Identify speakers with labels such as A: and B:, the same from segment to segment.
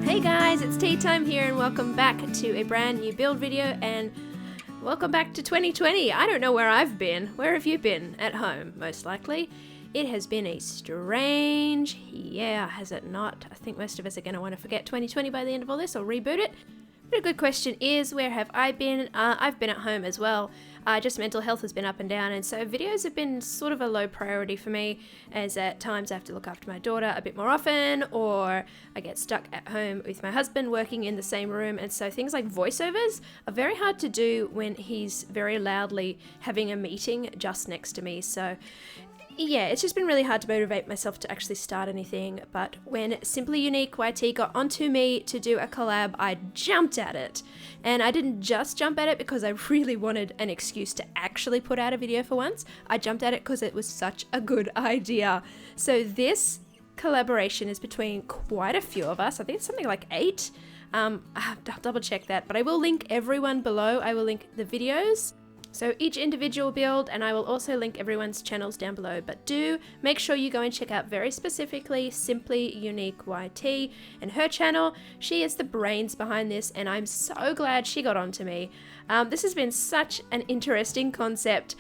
A: Hey guys, it's Teatime here and welcome back to a brand new build video and welcome back to 2020. I don't know where I've been. Where have you been? At home, most likely. It has been a strange year, has it not? I think most of us are going to want to forget 2020 by the end of all this or reboot it. But a good question is, where have I been? I've been at home as well. Just mental health has been up and down, and so videos have been sort of a low priority for me, as at times I have to look after my daughter a bit more often, or I get stuck at home with my husband working in the same room, and so things like voiceovers are very hard to do when he's very loudly having a meeting just next to me. So yeah, it's just been really hard to motivate myself to actually start anything, but when SimplyUnique YT got onto me to do a collab, I jumped at it. And I didn't just jump at it because I really wanted an excuse to actually put out a video for once. I jumped at it because it was such a good idea. So this collaboration is between quite a few of us. I think it's something like 8. I'll double check that, but I will link everyone below. I will link the videos. So each individual build, and I will also link everyone's channels down below, but do make sure you go and check out very specifically SimplyUnique YT and her channel. She is the brains behind this, and I'm so glad she got onto me. This has been such an interesting concept.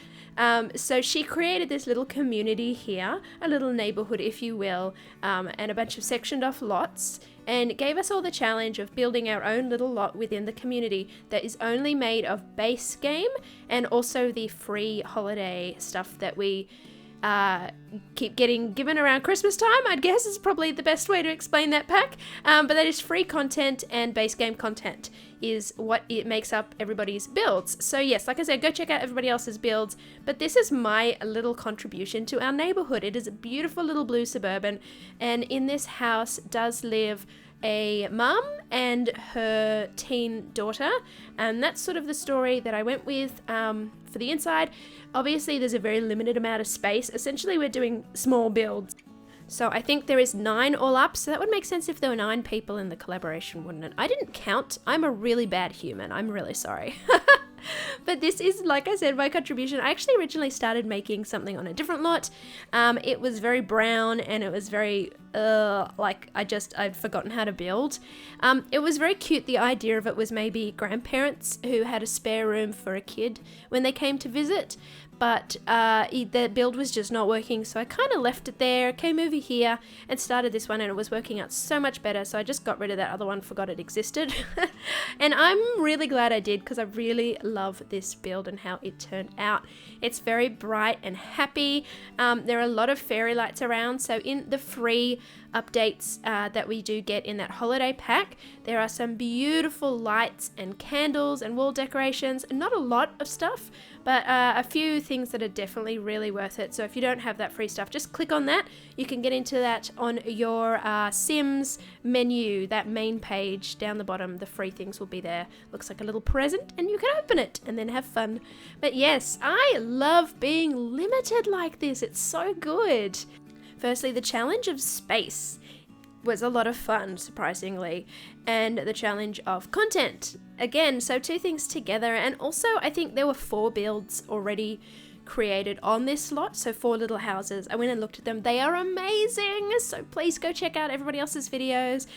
A: So she created this little community here, a little neighborhood if you will, and a bunch of sectioned off lots, and gave us all the challenge of building our own little lot within the community that is only made of base game and also the free holiday stuff that we keep getting given around Christmas time, I guess is probably the best way to explain that pack. But that is free content, and base game content is what it makes up everybody's builds. So yes, like I said, go check out everybody else's builds, but this is my little contribution to our neighborhood. It is a beautiful little blue suburban, and in this house does live a mum and her teen daughter, and that's sort of the story that I went with for the inside. Obviously there's a very limited amount of space. Essentially we're doing small builds, so I think there is 9 all up, so that would make sense if there were 9 people in the collaboration, wouldn't it? I didn't count. I'm a really bad human. I'm really sorry. But this is, like I said, my contribution. I actually originally started making something on a different lot. It was very brown and it was very, I'd forgotten how to build. It was very cute. The idea of it was maybe grandparents who had a spare room for a kid when they came to visit. But the build was just not working, so I kind of left it there, came over here and started this one, and it was working out so much better, so I just got rid of that other one, forgot it existed. And I'm really glad I did, because I really love this build and how it turned out. It's very bright and happy. There are a lot of fairy lights around, so in the free updates that we do get in that holiday pack, there are some beautiful lights and candles and wall decorations. Not a lot of stuff, but a few things that are definitely really worth it. So if you don't have that free stuff, just click on that. You can get into that on your Sims menu, that main page down the bottom. The free things will be there. Looks like a little present, and you can open it and then have fun. But yes, I love being limited like this. It's so good. Firstly, the challenge of space was a lot of fun, surprisingly, and the challenge of content. Again, so 2 things together, and also I think there were 4 builds already created on this lot, so 4 little houses. I went and looked at them. They are amazing, so please go check out everybody else's videos.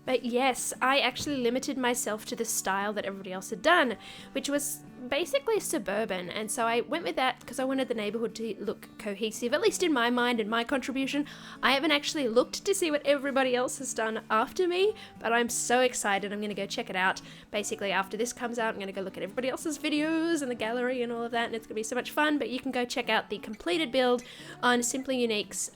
A: But yes, I actually limited myself to the style that everybody else had done, which was basically suburban, and so I went with that because I wanted the neighborhood to look cohesive, at least in my mind and my contribution. I haven't actually looked to see what everybody else has done after me, but I'm so excited. I'm going to go check it out. Basically, after this comes out, I'm going to go look at everybody else's videos and the gallery and all of that, and it's going to be so much fun. But you can go check out the completed build on SimplyUnique's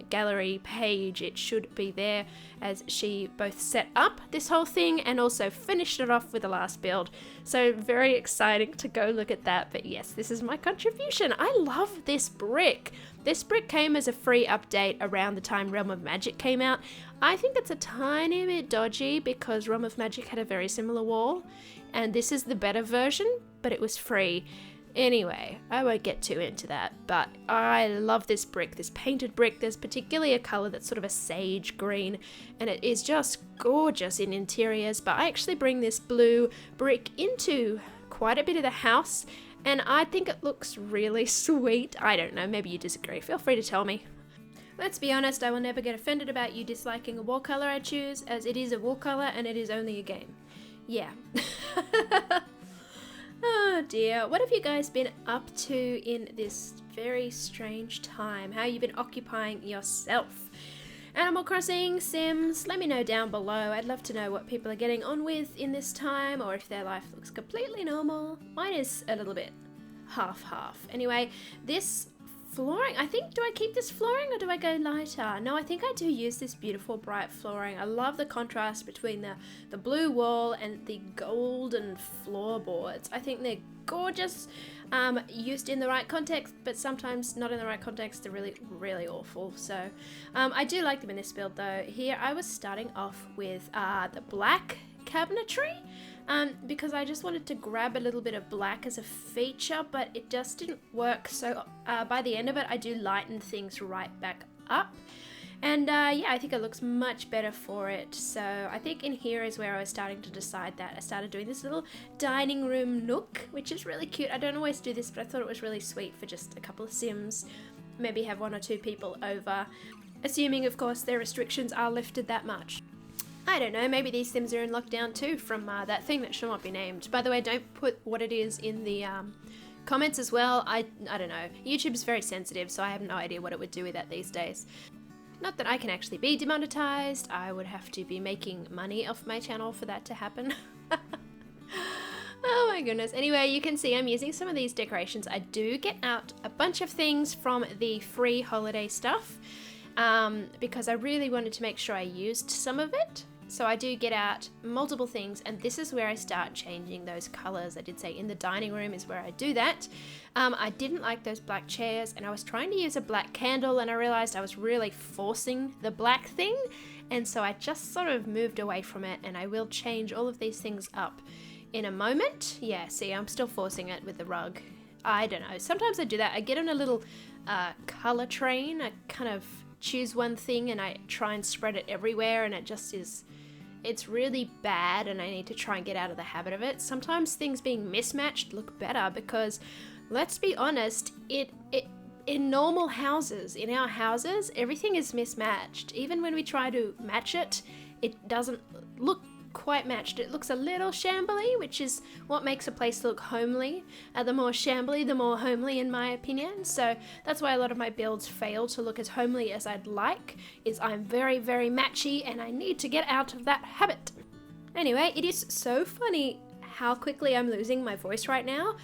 A: gallery page. It should be there, as she both set up this whole thing and also finished it off with the last build. So very exciting to go look at that. But yes, this is my contribution. I love this brick. This brick came as a free update around the time Realm of Magic came out. I think it's a tiny bit dodgy because Realm of Magic had a very similar wall, and this is the better version, but it was free. Anyway, I won't get too into that, but I love this brick, this painted brick. There's particularly a color that's sort of a sage green, and it is just gorgeous in interiors. But I actually bring this blue brick into quite a bit of the house, and I think it looks really sweet. I don't know, maybe you disagree. Feel free to tell me. Let's be honest, I will never get offended about you disliking a wall color I choose, as it is a wall color and it is only a game. Yeah. Oh dear, what have you guys been up to in this very strange time? How have you been occupying yourself? Animal Crossing, Sims, let me know down below. I'd love to know what people are getting on with in this time, or if their life looks completely normal. Mine is a little bit half-half. Anyway, this flooring, I think, do I keep this flooring or do I go lighter? No, I think I do use this beautiful bright flooring. I love the contrast between the blue wall and the golden floorboards. I think they're gorgeous, used in the right context, but sometimes not in the right context. They're really, really awful. So I do like them in this build though. Here I was starting off with the black cabinetry, because I just wanted to grab a little bit of black as a feature, but it just didn't work. So by the end of it, I do lighten things right back up. And yeah, I think it looks much better for it. So I think in here is where I was starting to decide that. I started doing this little dining room nook, which is really cute. I don't always do this, but I thought it was really sweet for just a couple of Sims. Maybe have 1 or 2 people over, assuming of course their restrictions are lifted that much. I don't know, maybe these Sims are in lockdown too from that thing that shall not be named. By the way, don't put what it is in the comments as well. I don't know. YouTube is very sensitive, so I have no idea what it would do with that these days. Not that I can actually be demonetized. I would have to be making money off my channel for that to happen. Oh my goodness. Anyway, you can see I'm using some of these decorations. I do get out a bunch of things from the free holiday stuff, because I really wanted to make sure I used some of it. So I do get out multiple things, and this is where I start changing those colors. I did say in the dining room is where I do that. I didn't like those black chairs, and I was trying to use a black candle, and I realized I was really forcing the black thing, and so I just sort of moved away from it, and I will change all of these things up in a moment. Yeah, see, I'm still forcing it with the rug. I don't know. Sometimes I do that. I get on a little color train. I kind of choose one thing and I try and spread it everywhere, and it just is, it's really bad, and I need to try and get out of the habit of it. Sometimes things being mismatched look better, because let's be honest, in normal houses, in our houses, everything is mismatched. Even when we try to match it, it doesn't look quite matched. It looks a little shambly, which is what makes a place look homely. The more shambly, the more homely, in my opinion. So that's why a lot of my builds fail to look as homely as I'd like, is I'm very, very matchy, and I need to get out of that habit. Anyway, it is so funny how quickly I'm losing my voice right now.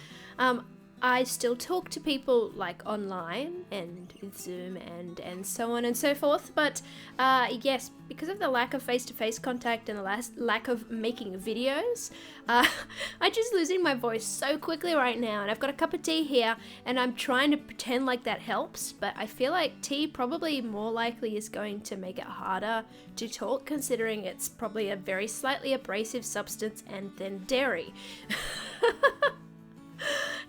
A: I still talk to people like online and with Zoom and so on and so forth, but yes, because of the lack of face-to-face contact and the lack of making videos, I'm just losing my voice so quickly right now. And I've got a cup of tea here, and I'm trying to pretend like that helps, but I feel like tea probably more likely is going to make it harder to talk, considering it's probably a very slightly abrasive substance, and then dairy.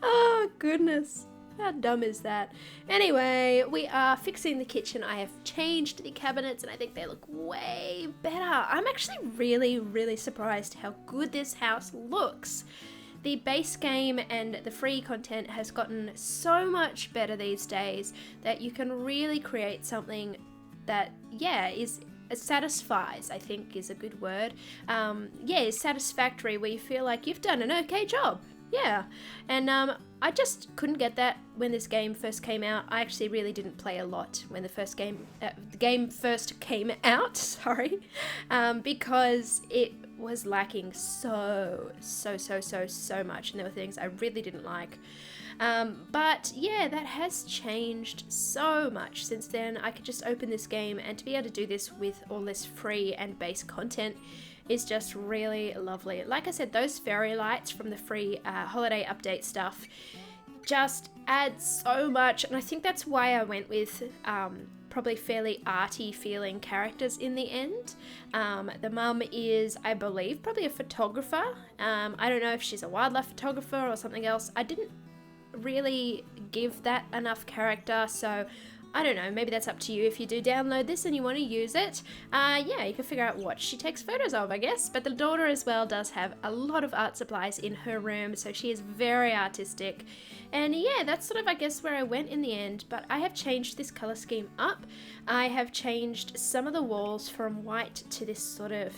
A: Oh goodness, how dumb is that? Anyway, we are fixing the kitchen. I have changed the cabinets, and I think they look way better. I'm actually really, really surprised how good this house looks. The base game and the free content has gotten so much better these days that you can really create something that, yeah, is satisfies, I think is a good word. Yeah, is satisfactory, where you feel like you've done an okay job. Yeah, and I just couldn't get that when this game first came out. I actually really didn't play a lot when the game first came out, sorry, because it was lacking so much, and there were things I really didn't like. But yeah, that has changed so much since then. I could just open this game, and to be able to do this with all this free and base content is just really lovely. Like I said, those fairy lights from the free holiday update stuff just add so much, and I think that's why I went with probably fairly arty feeling characters in the end. The mum is, I believe, probably a photographer. I don't know if she's a wildlife photographer or something else. I didn't really give that enough character, so I don't know, maybe that's up to you if you do download this and you want to use it. Yeah, you can figure out what she takes photos of, I guess. But the daughter as well does have a lot of art supplies in her room, so she is very artistic. And yeah, that's sort of, I guess, where I went in the end. But I have changed this color scheme up. I have changed some of the walls from white to this sort of,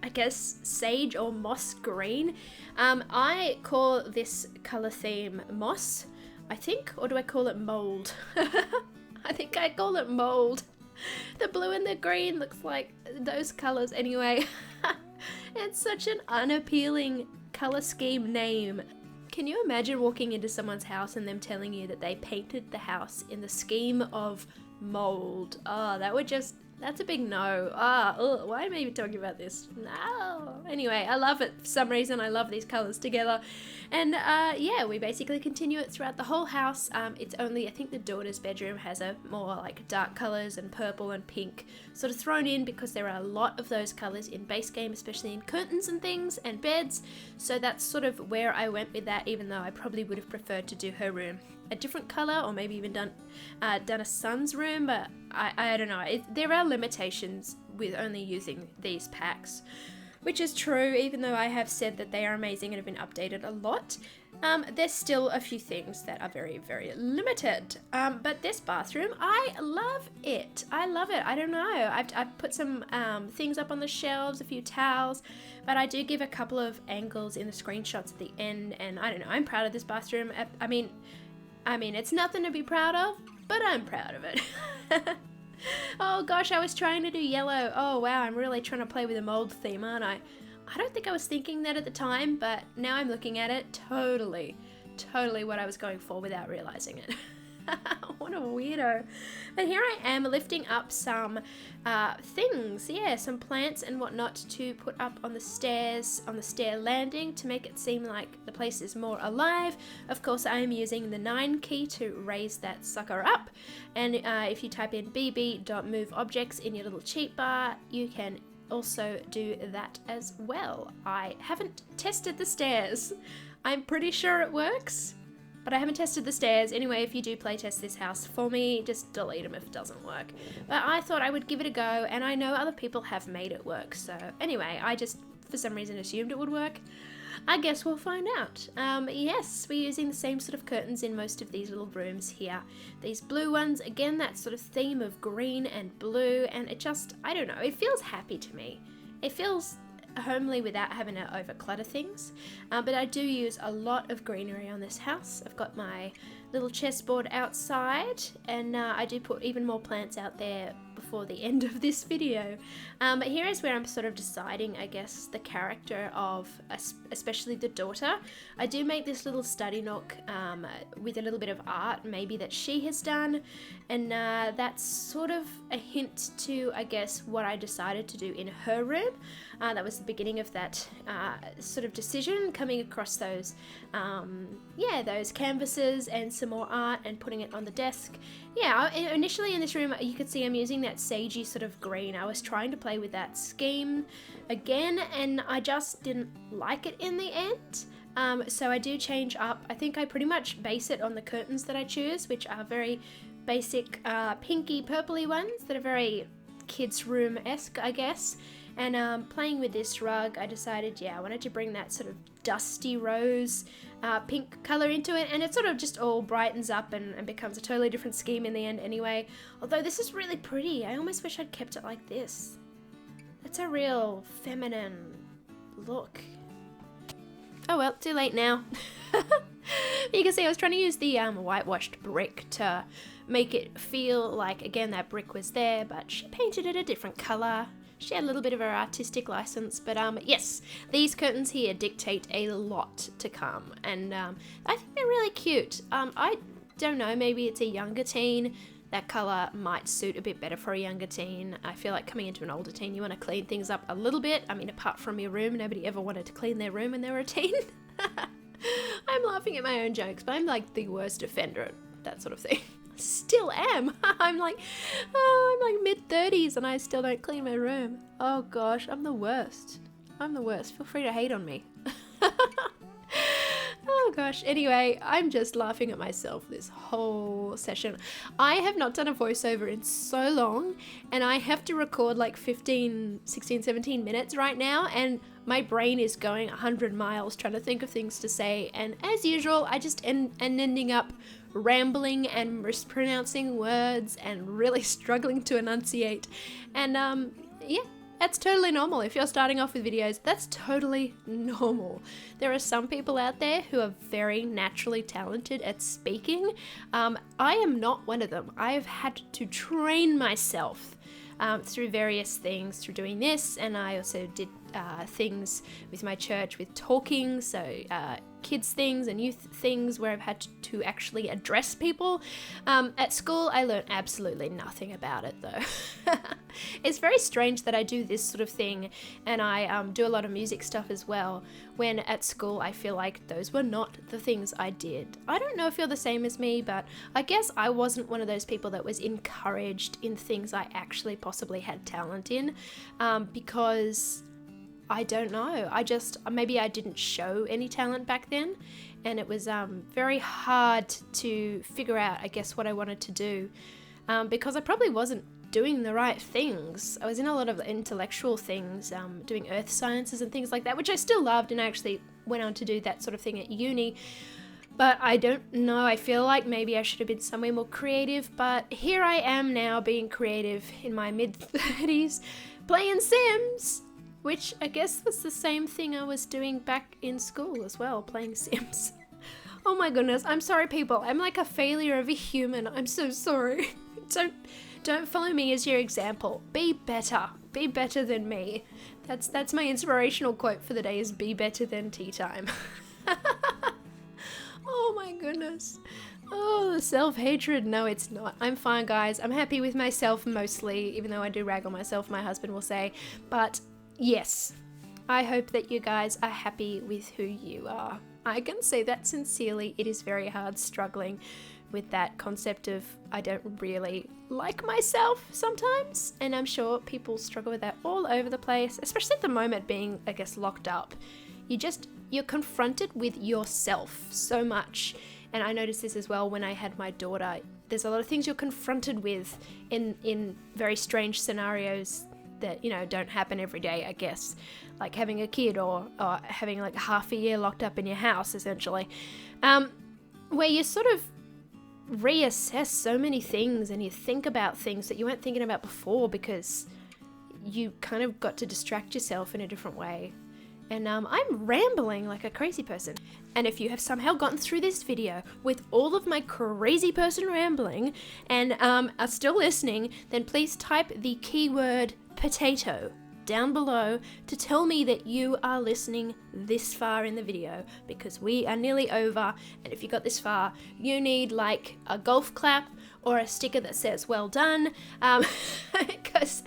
A: I guess, sage or moss green. I call this color theme moss, I think, or do I call it mold? I think I call it mold. The blue and the green looks like those colors anyway. It's such an unappealing color scheme name. Can you imagine walking into someone's house and them telling you that they painted the house in the scheme of mold? Oh, that's a big no. Why am I even talking about this? No. Anyway, I love it for some reason. I love these colors together. And yeah, we basically continue it throughout the whole house. It's only, I think the daughter's bedroom has a more like dark colors and purple and pink sort of thrown in because there are a lot of those colors in base game, especially in curtains and things and beds. So that's sort of where I went with that, even though I probably would have preferred to do her room a different color, or maybe even done a son's room, but I don't know. There are limitations with only using these packs, which is true, even though I have said that they are amazing and have been updated a lot. There's still a few things that are very, very limited. But this bathroom, I love it. I love it. I don't know. I've put some things up on the shelves, a few towels, but I do give a couple of angles in the screenshots at the end, and I don't know. I'm proud of this bathroom. I mean, it's nothing to be proud of, but I'm proud of it. Oh gosh, I was trying to do yellow. Oh wow, I'm really trying to play with a mold theme, aren't I? I don't think I was thinking that at the time, but now I'm looking at it, totally what I was going for without realizing it. What a weirdo. But here I am lifting up some things, yeah, some plants and whatnot to put up on the stairs, on the stair landing, to make it seem like the place is more alive. Of course, I am using the 9 key to raise that sucker up, and if you type in bb.moveObjects in your little cheat bar, you can also do that as well. I haven't tested the stairs. I'm pretty sure it works, but I haven't tested the stairs. Anyway, if you do playtest this house for me, just delete them if it doesn't work. But I thought I would give it a go, and I know other people have made it work. So anyway, I just, for some reason, assumed it would work. I guess we'll find out. Yes, we're using the same sort of curtains in most of these little rooms here. These blue ones, again, that sort of theme of green and blue, and it just, I don't know, it feels happy to me. It feels homely without having to overclutter things, but I do use a lot of greenery on this house. I've got my little chessboard outside, and I do put even more plants out there before the end of this video. But here is where I'm sort of deciding, I guess, the character of especially the daughter. I do make this little study nook with a little bit of art maybe that she has done, and that's sort of a hint to, I guess, what I decided to do in her room. That was the beginning of that sort of decision, coming across those those canvases and some more art and putting it on the desk. Yeah, initially in this room you could see I'm using that sagey sort of green. I was trying to play with that scheme again, and I just didn't like it in the end. So I do change up. I think I pretty much base it on the curtains that I choose, which are very basic pinky purpley ones that are very kids room-esque, I guess. And playing with this rug, I decided, I wanted to bring that sort of dusty rose pink color into it, and it sort of just all brightens up and becomes a totally different scheme in the end anyway. Although this is really pretty. I almost wish I'd kept it like this. It's a real feminine look. Oh well, too late now. You can see I was trying to use the whitewashed brick to make it feel like, again, that brick was there, but she painted it a different color. She had a little bit of her artistic license, but yes, these curtains here dictate a lot to come, and I think they're really cute. I don't know, maybe it's a younger teen. That colour might suit a bit better for a younger teen. I feel like coming into an older teen, you want to clean things up a little bit. I mean, apart from your room, nobody ever wanted to clean their room when they were a teen. I'm laughing at my own jokes, but I'm like the worst offender at that sort of thing. Still am. I'm like mid-30s and I still don't clean my room. Oh gosh, I'm the worst. Feel free to hate on me. Oh gosh, anyway, I'm just laughing at myself this whole session. I have not done a voiceover in so long, and I have to record like 15, 16, 17 minutes right now, and my brain is going 100 miles trying to think of things to say, and as usual, I just ending up rambling and mispronouncing words and really struggling to enunciate. And yeah, that's totally normal. If you're starting off with videos, that's totally normal. There are some people out there who are very naturally talented at speaking. I am not one of them. I have had to train myself through various things, through doing this, and I also did things with my church with talking, so kids things and youth things where I've had to actually address people. At school, I learned absolutely nothing about it though. It's very strange that I do this sort of thing, and I do a lot of music stuff as well, when at school I feel like those were not the things I did. I don't know if you're the same as me, but I guess I wasn't one of those people that was encouraged in things I actually possibly had talent in, because I don't know. Maybe I didn't show any talent back then, and it was very hard to figure out, I guess, what I wanted to do, because I probably wasn't doing the right things. I was in a lot of intellectual things, doing earth sciences and things like that, which I still loved, and I actually went on to do that sort of thing at uni. But I don't know, I feel like maybe I should have been somewhere more creative, but here I am now being creative in my mid-30s, playing Sims, which I guess was the same thing I was doing back in school as well, playing Sims. Oh my goodness, I'm sorry people, I'm like a failure of a human, I'm so sorry. Don't follow me as your example. Be better than me. That's my inspirational quote for the day, is be better than Teatime. Oh my goodness. Oh, the self-hatred. No, it's not. I'm fine, guys. I'm happy with myself mostly, even though I do rag on myself, my husband will say. But yes, I hope that you guys are happy with who you are. I can say that sincerely. It is very hard struggling with that concept of I don't really like myself sometimes, and I'm sure people struggle with that all over the place, especially at the moment being, I guess, locked up. You're confronted with yourself so much, and I noticed this as well when I had my daughter. There's a lot of things you're confronted with in very strange scenarios that, you know, don't happen every day, I guess, like having a kid or having like half a year locked up in your house, essentially, where you sort of reassess so many things and you think about things that you weren't thinking about before because you kind of got to distract yourself in a different way. And I'm rambling like a crazy person. And if you have somehow gotten through this video with all of my crazy person rambling and are still listening, then please type the keyword potato down below to tell me that you are listening this far in the video, because we are nearly over, and if you got this far, you need like a golf clap or a sticker that says well done, because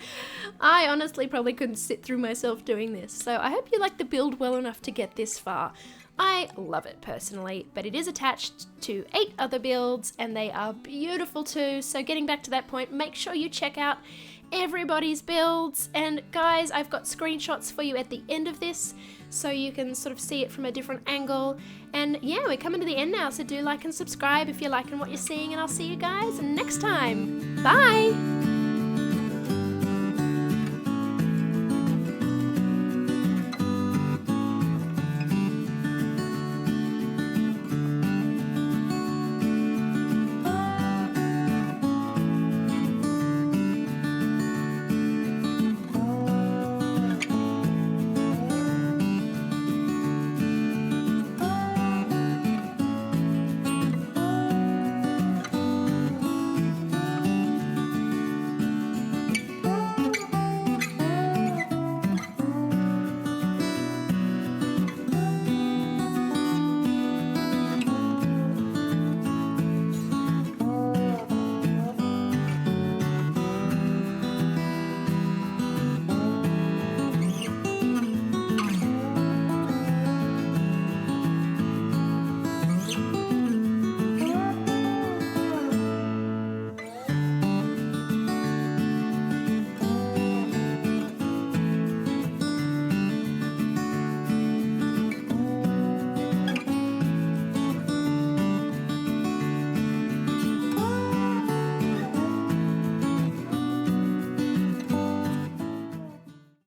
A: I honestly probably couldn't sit through myself doing this. So I hope you like the build well enough to get this far. I love it personally, but it is attached to 8 other builds and they are beautiful too. So getting back to that point, make sure you check out everybody's builds. And guys, I've got screenshots for you at the end of this so you can sort of see it from a different angle. And yeah, we're coming to the end now, so do like and subscribe if you're liking what you're seeing, and I'll see you guys next time. Bye!